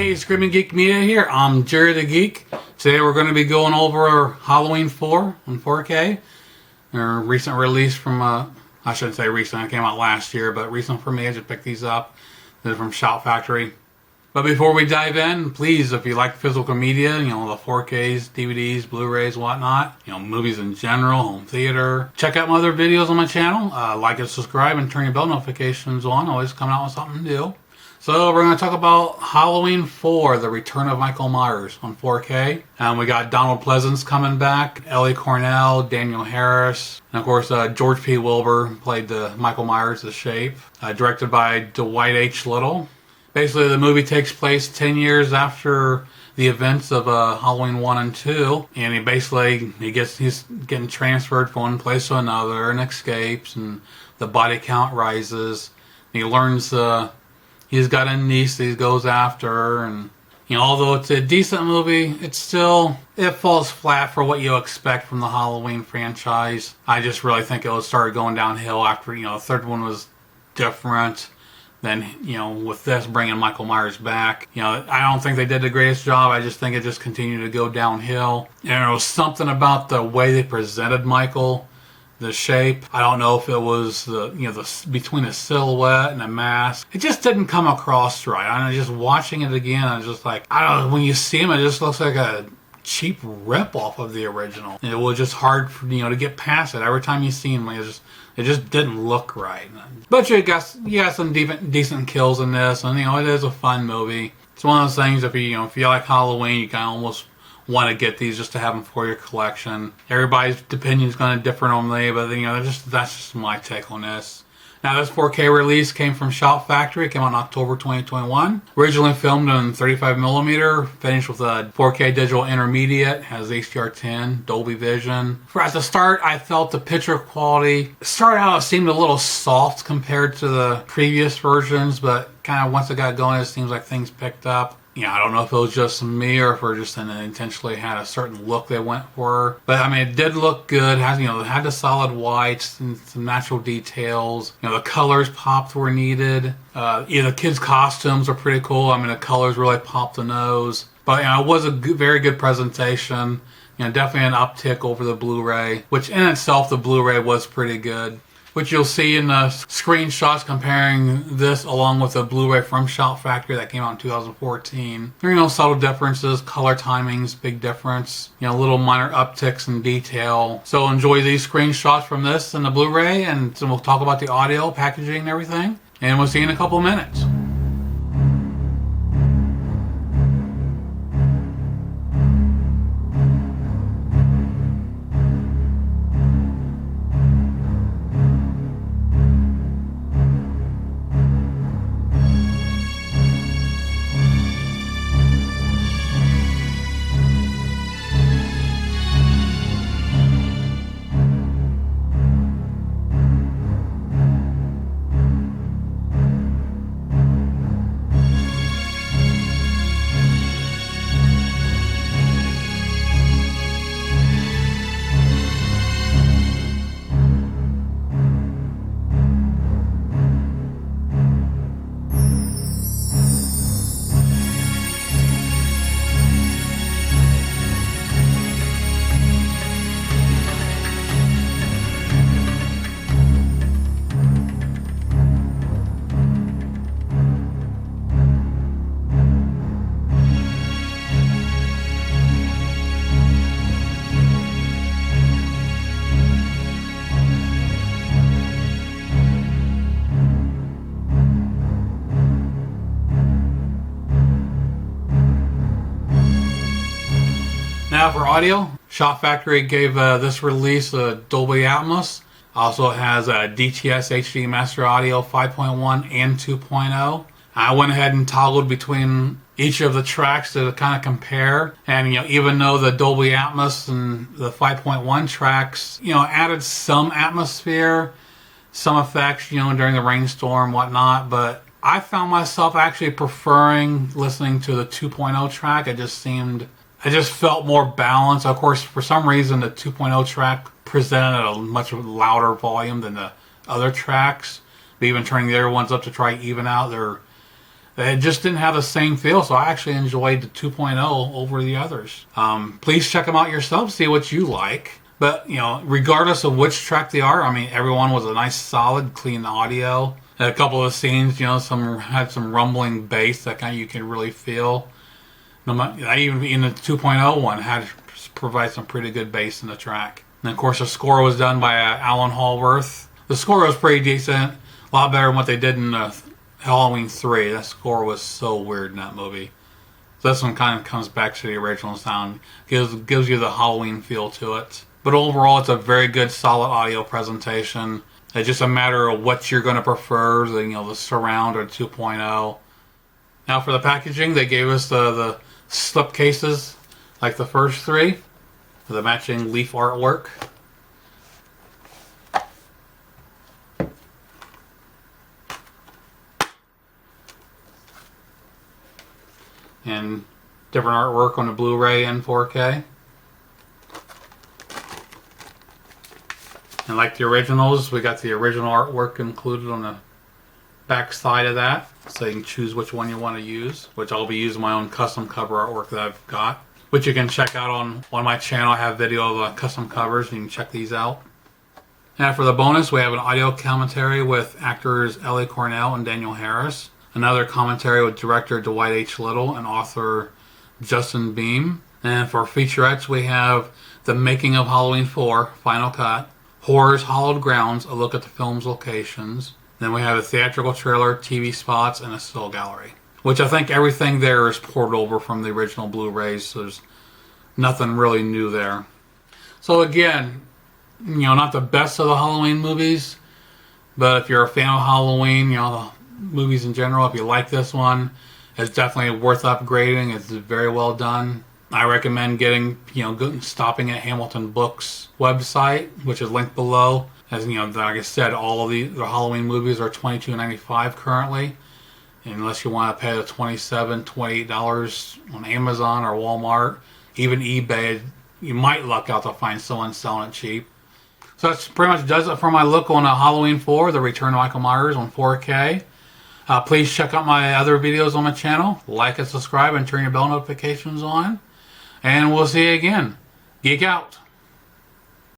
Hey, Screaming Geek Media here. I'm Jerry the Geek. Today we're going to be going over Halloween 4 on 4K. Their recent release from, I shouldn't say recent, it came out last year, but recent for me. I just picked these up. They're from Shout Factory. But before we dive in, please, if you like physical media, you know, the 4Ks, DVDs, Blu-rays, whatnot, you know, movies in general, home theater, check out my other videos on my channel. Like and subscribe and turn your bell notifications on. Always coming out with something new. So we're going to talk about Halloween 4, The Return of Michael Myers on 4K. We got Donald Pleasance coming back, Ellie Cornell, Daniel Harris, and of course George P. Wilbur played the Michael Myers, The Shape. Directed by Dwight H. Little. Basically the movie takes place 10 years after the events of Halloween 1 and 2. And he's getting transferred from one place to another and escapes, and the body count rises. He learns he's got a niece that he goes after, and you know, although it's a decent movie, it falls flat for what you expect from the Halloween franchise. I just really think it started going downhill after, you know, the third one was different. Then, you know, with this bringing Michael Myers back, you know, I don't think they did the greatest job. I just think it just continued to go downhill. And there was something about the way they presented Michael, the shape. I don't know if it was between a silhouette and a mask. It just didn't come across right. I'm just watching it again. I'm just like, I don't know. When you see him, it just looks like a cheap rip-off of the original. And it was just hard, to get past it. Every time you see him, it just didn't look right. But you got some decent kills in this, and it is a fun movie. It's one of those things. If you like Halloween, you kind of almost want to get these just to have them for your collection. Everybody's opinion is going to differ on me, but that's just my take on this. Now, this 4K release came from Shout Factory. It came out in October 2021. Originally filmed in 35mm, finished with a 4K digital intermediate, has HDR10, Dolby Vision. At the start, I felt the picture quality started out, it seemed a little soft compared to the previous versions, but kind of once it got going, it seems like things picked up. I don't know if it was just me or if it just intentionally had a certain look they went for. But it did look good. It had the solid whites and some natural details. The colors popped where needed. The kids' costumes are pretty cool. The colors really popped the nose. But it was a very good presentation. Definitely an uptick over the Blu-ray, which in itself the Blu-ray was pretty good. Which you'll see in the screenshots comparing this along with the Blu-ray from Shout Factory that came out in 2014. There are subtle differences, color timings, big difference, little minor upticks in detail. So enjoy these screenshots from this and the Blu-ray, and we'll talk about the audio, packaging, and everything. And we'll see you in a couple minutes. Now for audio, Shout Factory gave this release a Dolby Atmos. Also has a DTS HD Master Audio 5.1 and 2.0. I went ahead and toggled between each of the tracks to kind of compare. And even though the Dolby Atmos and the 5.1 tracks, added some atmosphere, some effects, during the rainstorm, whatnot, but I found myself actually preferring listening to the 2.0 track. It just felt more balanced. Of course, for some reason, the 2.0 track presented at a much louder volume than the other tracks. But even turning the other ones up to try even out their It just didn't have the same feel, so I actually enjoyed the 2.0 over the others. Please check them out yourself, see what you like. But, you know, regardless of which track they are, I mean, everyone was a nice, solid, clean audio. A couple of scenes, you know, had some rumbling bass that kind of you can really feel. Even in the 2.0 one had provide some pretty good bass in the track. And of course, the score was done by Alan Hallworth. The score was pretty decent, a lot better than what they did in Halloween 3. That score was so weird in that movie. So this one kind of comes back to the original sound, gives you the Halloween feel to it. But overall, it's a very good, solid audio presentation. It's just a matter of what you're going to prefer, the surround or 2.0. Now for the packaging, they gave us the slip cases like the first three, with the matching leaf artwork. And different artwork on the Blu-ray and 4K. And like the originals, we got the original artwork included on the back side of that, so you can choose which one you want to use, which I'll be using my own custom cover artwork that I've got, which you can check out on my channel. I have video of custom covers, and you can check these out. And for the bonus, we have an audio commentary with actors Ellie Cornell and Daniel Harris, another commentary with director Dwight H. Little and author Justin Beam. And for featurettes, we have The Making of Halloween 4, Final Cut, Horror's Hallowed Grounds, a look at the film's locations. Then we have a theatrical trailer, TV spots, and a still gallery. Which I think everything there is poured over from the original Blu-rays, so there's nothing really new there. So again, not the best of the Halloween movies, but if you're a fan of Halloween, the movies in general, if you like this one, it's definitely worth upgrading. It's very well done. I recommend stopping at Hamilton Books website, which is linked below. As like I said, all of the Halloween movies are $22.95 currently. Unless you want to pay the $27, $28 on Amazon or Walmart, even eBay, you might luck out to find someone selling it cheap. So that's pretty much does it for my look on Halloween 4, The Return of Michael Myers on 4K. Please check out my other videos on my channel. Like and subscribe and turn your bell notifications on. And we'll see you again. Geek out.